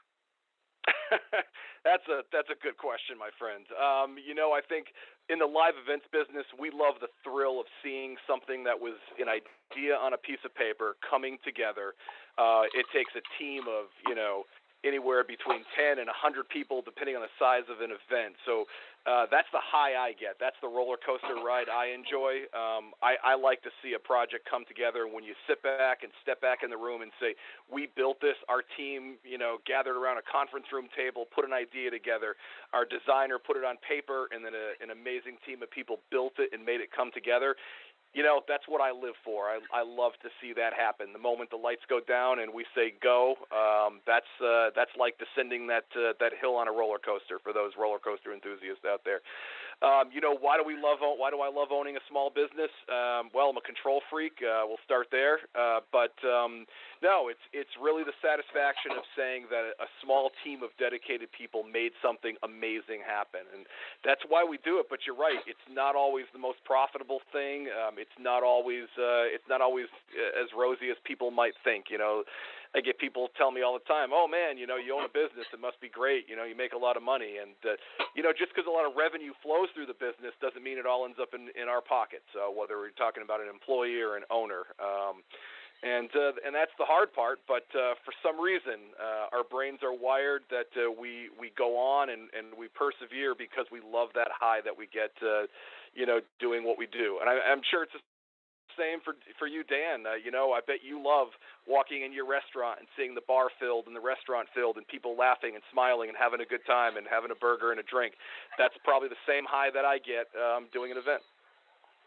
That's a good question, my friend. I think in the live events business, we love the thrill of seeing something that was an idea on a piece of paper coming together. It takes a team of, anywhere between 10 and 100 people, depending on the size of an event. So that's the high I get. That's the roller coaster ride I enjoy. I like to see a project come together when you sit back and step back in the room and say, we built this. Our team, gathered around a conference room table, put an idea together. Our designer put it on paper, and then an amazing team of people built it and made it come together. you know, that's what I live for. I love to see that happen. The moment the lights go down and we say go, that's like descending that hill on a roller coaster for those roller coaster enthusiasts out there. You know, why do I love owning a small business? Well, I'm a control freak. We'll start there. But no, it's really the satisfaction of saying that a small team of dedicated people made something amazing happen, and that's why we do it. But you're right; it's not always the most profitable thing. It's not always as rosy as people might think. You know, I get people tell me all the time, "Oh man, you know, you own a business, it must be great. You know, you make a lot of money." And you know, just because a lot of revenue flows through the business doesn't mean it all ends up in our pockets. Whether we're talking about an employee or an owner. And that's the hard part, but for some reason our brains are wired that we go on and we persevere because we love that high that we get you know, doing what we do. And I'm sure it's the same for you, Dan. You know, I bet you love walking in your restaurant and seeing the bar filled and the restaurant filled and people laughing and smiling and having a good time and having a burger and a drink. That's probably the same high that I get doing an event.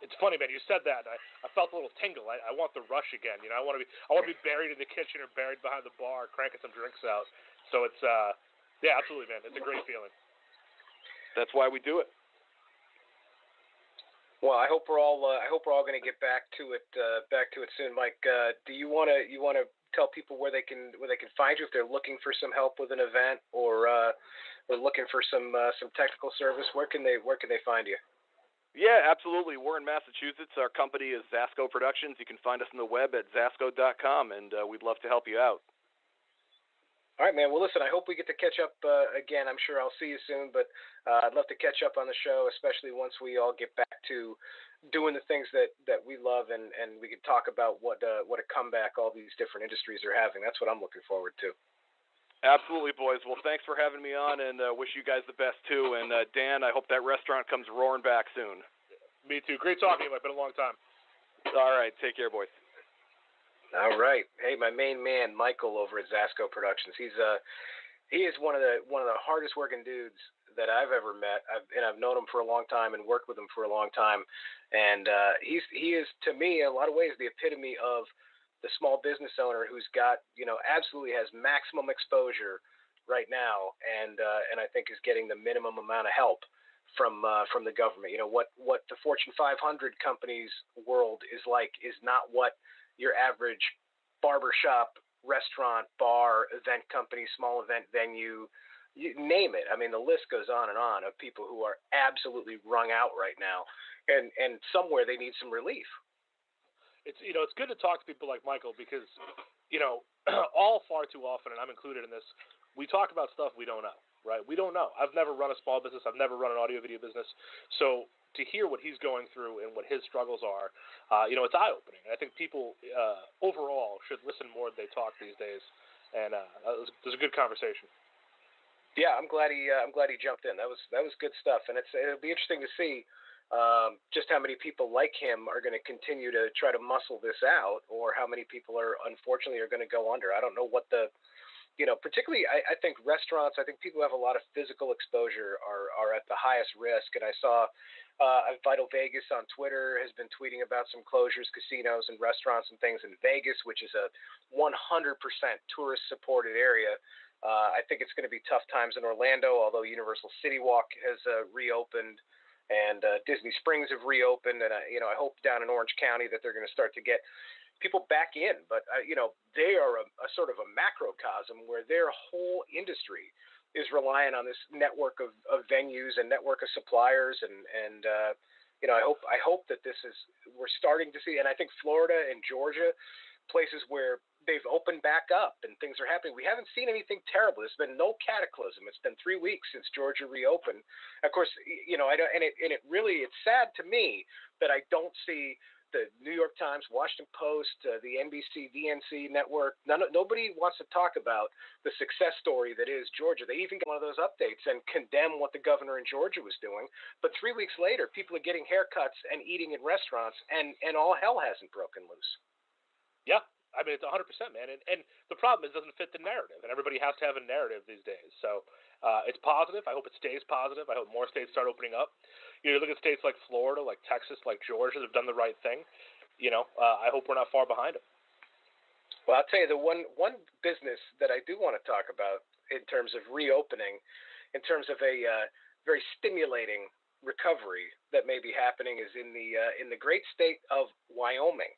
It's funny, man. You said that. I felt a little tingle. I want the rush again. You know, I want to be buried in the kitchen or buried behind the bar, cranking some drinks out. So it's yeah, absolutely, man. It's a great feeling. That's why we do it. Well, I hope we're all going to get back to it soon, Mike. Do you want to tell people where they can find you if they're looking for some help with an event or looking for some technical service? Where can they find you? Yeah, absolutely. We're in Massachusetts. Our company is Zasco Productions. You can find us on the web at zasco.com, and we'd love to help you out. All right, man. Well, listen, I hope we get to catch up again. I'm sure I'll see you soon, but I'd love to catch up on the show, especially once we all get back to doing the things that we love, and we can talk about what a comeback all these different industries are having. That's what I'm looking forward to. Absolutely, boys. Well, thanks for having me on, and wish you guys the best, too. And, Dan, I hope that restaurant comes roaring back soon. Me too. Great talking to you. It's been a long time. All right. Take care, boys. All right. Hey, my main man, Michael, over at Zasco Productions. He is one of the hardest working dudes that I've ever met. I've known him for a long time and worked with him for a long time. And he is, to me, in a lot of ways, the epitome of the small business owner who's got, you know, absolutely has maximum exposure right now, and I think is getting the minimum amount of help from the government. You know, what the Fortune 500 companies world is like is not what your average barbershop, restaurant, bar, event company, small event venue, you name it. I mean, the list goes on of people who are absolutely wrung out right now, and somewhere they need some relief. It's, you know, it's good to talk to people like Michael because, you know, all far too often, and I'm included in this, we talk about stuff we don't know, right? We don't know. I've never run a small business. I've never run an audio video business. So to hear what he's going through and what his struggles are, you know, it's eye-opening. And I think people overall should listen more than they talk these days. And it was a good conversation. Yeah, I'm glad he jumped in. That was good stuff, and it'll be interesting to see just how many people like him are going to continue to try to muscle this out, or how many people are unfortunately going to go under. I don't know what the, you know, particularly I think restaurants, I think people who have a lot of physical exposure are at the highest risk. And I saw Vital Vegas on Twitter has been tweeting about some closures, casinos and restaurants and things in Vegas, which is a 100% tourist supported area. I think it's going to be tough times in Orlando, although Universal City Walk has reopened. And Disney Springs have reopened, and you know, I hope down in Orange County that they're going to start to get people back in. But you know, they are a sort of a macrocosm where their whole industry is relying on this network of venues and network of suppliers, and you know, I hope that we're starting to see, and I think Florida and Georgia, places where they've opened back up and things are happening. We haven't seen anything terrible. There's been no cataclysm. It's been 3 weeks since Georgia reopened. Of course, you know, it's sad to me that I don't see the New York Times, Washington Post, the NBC, DNC network. Nobody wants to talk about the success story that is Georgia. They even get one of those updates and condemn what the governor in Georgia was doing. But 3 weeks later, people are getting haircuts and eating in restaurants, and all hell hasn't broken loose. Yeah. I mean, it's 100%, man. And the problem is it doesn't fit the narrative, and everybody has to have a narrative these days. So it's positive. I hope it stays positive. I hope more states start opening up. You know, look at states like Florida, like Texas, like Georgia, have done the right thing. I hope we're not far behind them. Well, I'll tell you, the one business that I do want to talk about in terms of reopening, in terms of a very stimulating recovery that may be happening, is in the great state of Wyoming.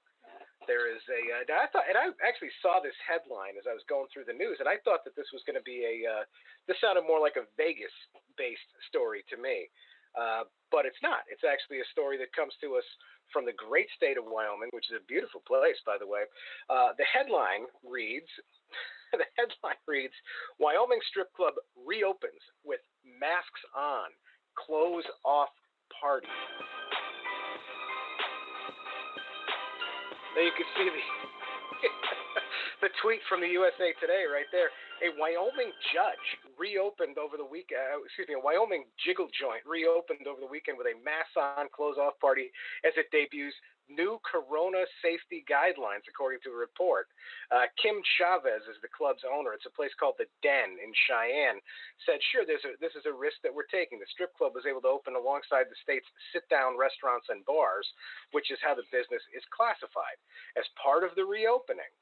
There is I actually saw this headline as I was going through the news, and I thought that this was going to be this sounded more like a Vegas-based story to me, but it's not. It's actually a story that comes to us from the great state of Wyoming, which is a beautiful place, by the way. The headline reads, Wyoming strip club reopens with masks on, close off party. There you can see the tweet from the USA Today right there. A Wyoming judge reopened over the weekend. A Wyoming jiggle joint reopened over the weekend with a mask-on close-off party as it debuts new corona safety guidelines, according to a report. Kim Chavez is the club's owner. It's a place called The Den in Cheyenne. Said, sure, this is a risk that we're taking. The strip club was able to open alongside the state's sit-down restaurants and bars, which is how the business is classified. As part of the reopening,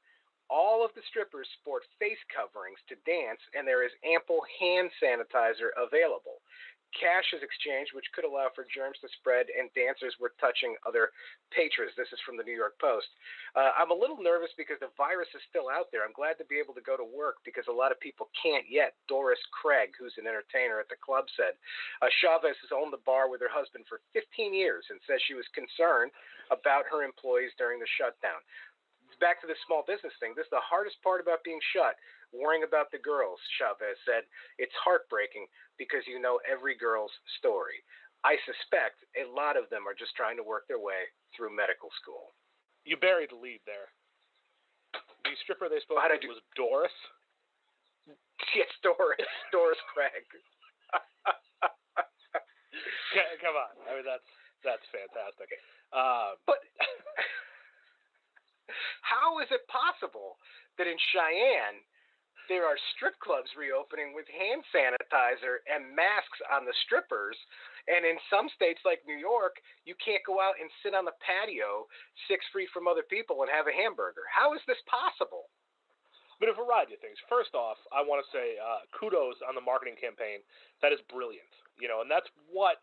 all of the strippers sport face coverings to dance, and there is ample hand sanitizer available. Cash is exchanged, which could allow for germs to spread, and dancers were touching other patrons. This is from the New York Post. I'm a little nervous because the virus is still out there. I'm glad to be able to go to work because a lot of people can't yet. Doris Craig, who's an entertainer at the club, said. Chavez has owned the bar with her husband for 15 years and says she was concerned about her employees during the shutdown. Back to the small business thing. This is the hardest part about being shut, worrying about the girls, Chavez said. It's heartbreaking because you know every girl's story. I suspect a lot of them are just trying to work their way through medical school. You buried the lead there. The stripper they spoke to was Doris? Yes, Doris. Doris Craig. Come on. I mean, that's fantastic. But how is it possible that in Cheyenne there are strip clubs reopening with hand sanitizer and masks on the strippers, and in some states like New York, you can't go out and sit on the patio 6 feet from other people and have a hamburger? How is this possible? But a variety of things. First off, I want to say kudos on the marketing campaign. That is brilliant, and that's what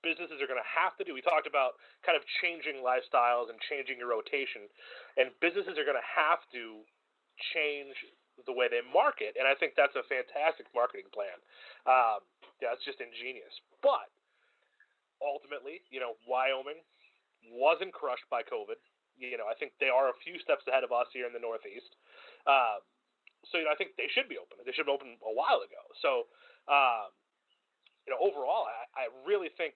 businesses are going to have to do. We talked about kind of changing lifestyles and changing your rotation, and businesses are going to have to change the way they market, and I think that's a fantastic marketing plan. It's just ingenious. But ultimately, Wyoming wasn't crushed by COVID. I think they are a few steps ahead of us here in the Northeast. So I think they should be open. They should have been open a while ago. So overall, I really think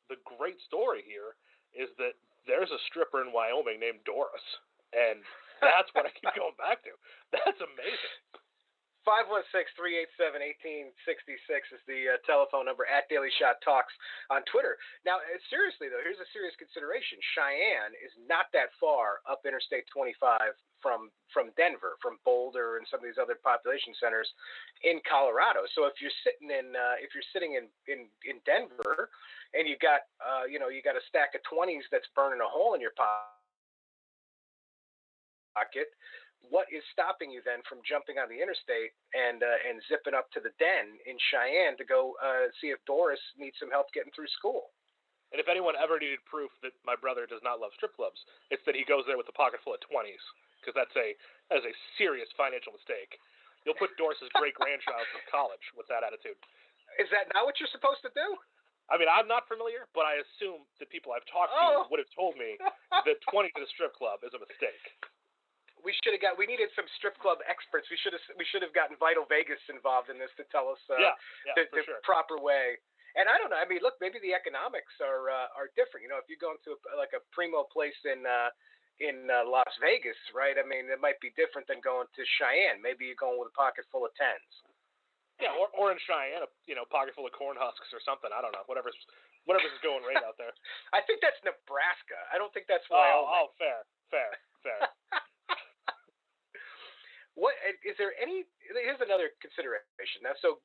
the great story here is that there's a stripper in Wyoming named Doris, and that's what I keep going back to. That's amazing. 516-387-1866 is the telephone number, at Daily Shot Talks on Twitter. Now, seriously, though, here's a serious consideration. Cheyenne is not that far up Interstate 25 from Denver, from Boulder, and some of these other population centers in Colorado. So if you're sitting in Denver, and you got a stack of 20s that's burning a hole in your pocket, what is stopping you then from jumping on the interstate and zipping up to the Den in Cheyenne to go see if Doris needs some help getting through school? And if anyone ever needed proof that my brother does not love strip clubs, it's that he goes there with a pocket full of 20s, because that is a serious financial mistake. You'll put Doris's great-grandchild through college with that attitude. Is that not what you're supposed to do? I mean, I'm not familiar, but I assume the people I've talked to would have told me that 20 to the strip club is a mistake. We needed some strip club experts. We should have gotten Vital Vegas involved in this to tell us the proper way. And I don't know. I mean, look, maybe the economics are different. If you go into a primo place in Las Vegas, right? I mean, it might be different than going to Cheyenne. Maybe you're going with a pocket full of 10s. Yeah, or in Cheyenne, a pocket full of corn husks or something. I don't know. Whatever's going right out there. I think that's Nebraska. I don't think that's Wyoming. Oh, fair. What is there any? Here's another consideration. Now, so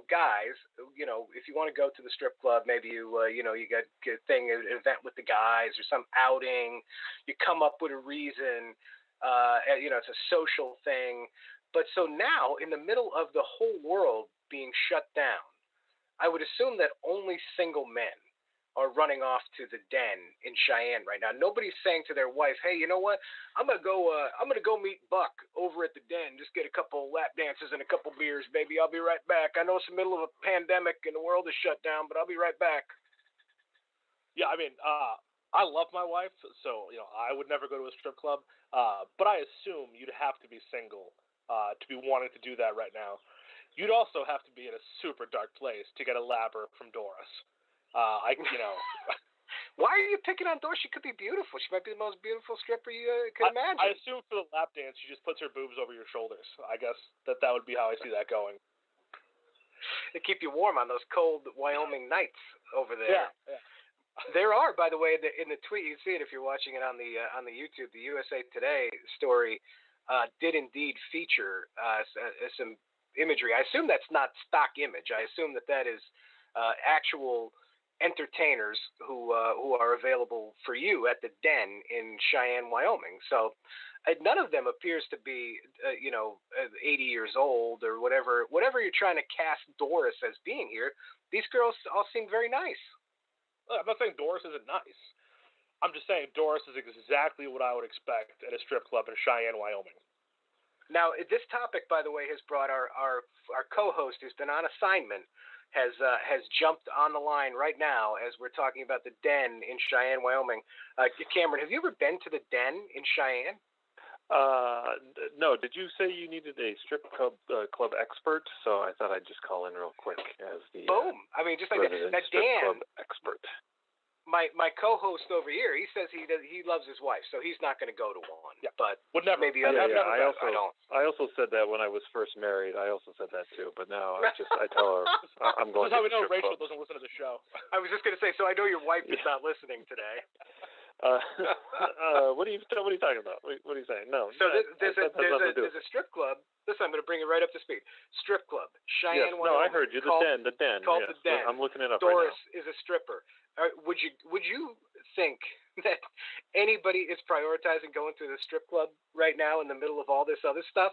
guys, if you want to go to the strip club, maybe you get a thing, an event with the guys or some outing. You come up with a reason. It's a social thing. But so now, in the middle of the whole world being shut down, I would assume that only single men are running off to the Den in Cheyenne right now. Nobody's saying to their wife, "Hey, you know what? I'm gonna go meet Buck over at the Den. Just get a couple lap dances and a couple beers, baby. I'll be right back. I know it's the middle of a pandemic and the world is shut down, but I'll be right back." Yeah, I mean, I love my wife, so I would never go to a strip club. But I assume you'd have to be single to be wanting to do that right now. You'd also have to be in a super dark place to get a lapper from Doris. Why are you picking on Doris? She could be beautiful. She might be the most beautiful stripper you could imagine. I assume for the lap dance, she just puts her boobs over your shoulders. I guess that would be how I see that going. They keep you warm on those cold Wyoming nights over there. Yeah. There are, by the way, in the tweet, you see it if you're watching it on the YouTube. The USA Today story did indeed feature some imagery. I assume that's not stock image. I assume that is actual entertainers who are available for you at the Den in Cheyenne, Wyoming. So none of them appears to be 80 years old or whatever you're trying to cast Doris as being here. These girls all seem very nice. I'm not saying Doris isn't nice. I'm just saying Doris is exactly what I would expect at a strip club in Cheyenne, Wyoming. Now, this topic, by the way, has brought our co-host, who's been on assignment, has jumped on the line right now as we're talking about the Den in Cheyenne, Wyoming. Cameron, have you ever been to the Den in Cheyenne? No. Did you say you needed a strip club expert? So I thought I'd just call in real quick as the boom. I mean, just like that. Now, strip Dan, club expert. My co-host over here, he says he loves his wife, so he's not going to go to one. Yeah. But would never. Maybe I don't. also said that when I was first married. I also said that too. But now I tell her I'm going. That's how we to know the strip Rachel club. doesn't listen to the show. I was just going to say, so I know your wife is not listening today. What are you talking about? What are you saying? No. So there's a strip club. Listen, I'm going to bring it right up to speed. Strip club, Cheyenne, yes, Wyoming. No, I heard you. The Den. Called Yes. the Den. I'm looking it up Doris right now. is a stripper. Would you think that anybody is prioritizing going to the strip club right now in the middle of all this other stuff?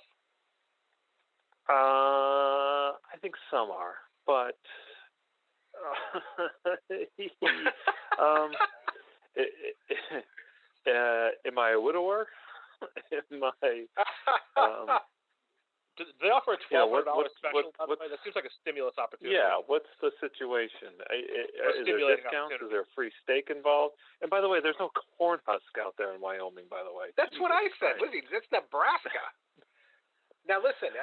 I think some are, but am I a widower? Am I? Do they offer a $1,200 special? What, by the way? That seems like a stimulus opportunity. Yeah, what's the situation? Is there discounts? Opportunity. Is there free steak involved? And by the way, there's no corn husk out there in Wyoming, by the way. That's what I said. Lizzie, that's Nebraska. Now listen.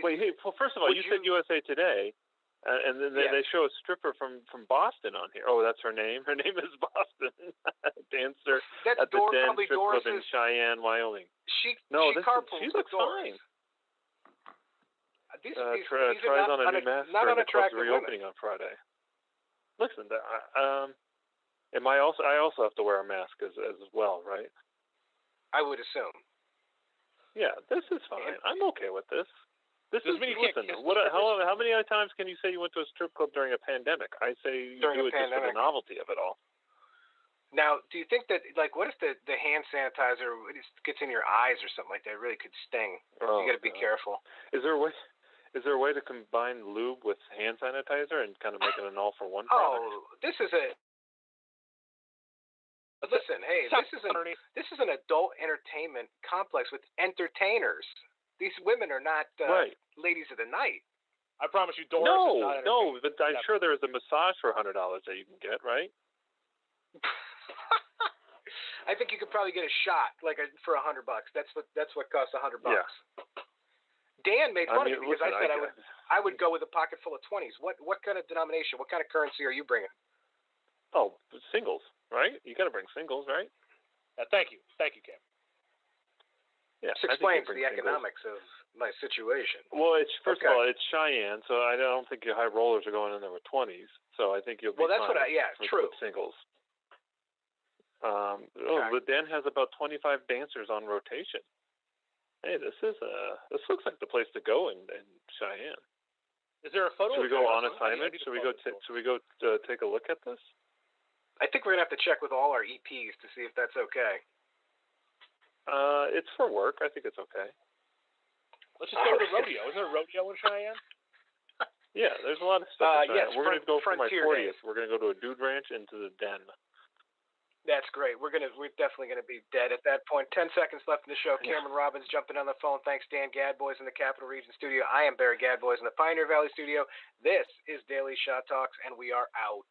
Wait, hey, well, first of all, you said USA Today, and then they show a stripper from Boston on here. Oh, that's her name? Her name is Boston. Dancer at the Den Strip Club in Cheyenne, Wyoming. She looks fine. These tries on a new mask during the club's reopening on Friday. Listen, I also have to wear a mask as well, right? I would assume. Yeah, this is fine. I'm okay with this. How many times can you say you went to a strip club during a pandemic? I say you do it just for the novelty of it all. Now, do you think that, what if the hand sanitizer gets in your eyes or something like that? It really could sting. You got to be careful. Is there a way to combine lube with hand sanitizer and kind of make it an all-for-one product? Oh, this is a... Listen, hey, this is an adult entertainment complex with entertainers. These women are not ladies of the night. I promise you, Doris is not No, but I'm sure there is a massage for $100 that you can get, right? I think you could probably get a shot for $100. That's what costs $100. Yeah. Dan made fun of me because I said I would go with a pocket full of 20s. What kind of denomination? What kind of currency are you bringing? Oh, singles, right? You got to bring singles, right? Thank you, Cam. Yeah, this explains the economics of my situation. Well, first of all, it's Cheyenne, so I don't think your high rollers are going in there with 20s. So I think you'll be fine true. With singles. The Den has about 25 dancers on rotation. Hey, this looks like the place to go in Cheyenne. Is there a photo? Should we go on assignment? Should we go take a look at this? I think we're gonna have to check with all our EPs to see if that's okay. It's for work. I think it's okay. Let's just go to the rodeo. Isn't there a rodeo in Cheyenne? Yeah, there's a lot of stuff. Yes, we're going to go for my 40th. Days. We're going to go to a dude ranch into the den. That's great. We're definitely gonna be dead at that point. 10 seconds left in the show. Cameron Robbins jumping on the phone. Thanks, Dan Gadboys in the Capital Region studio. I am Barry Gadboys in the Pioneer Valley studio. This is Daily Shot Talks, and we are out.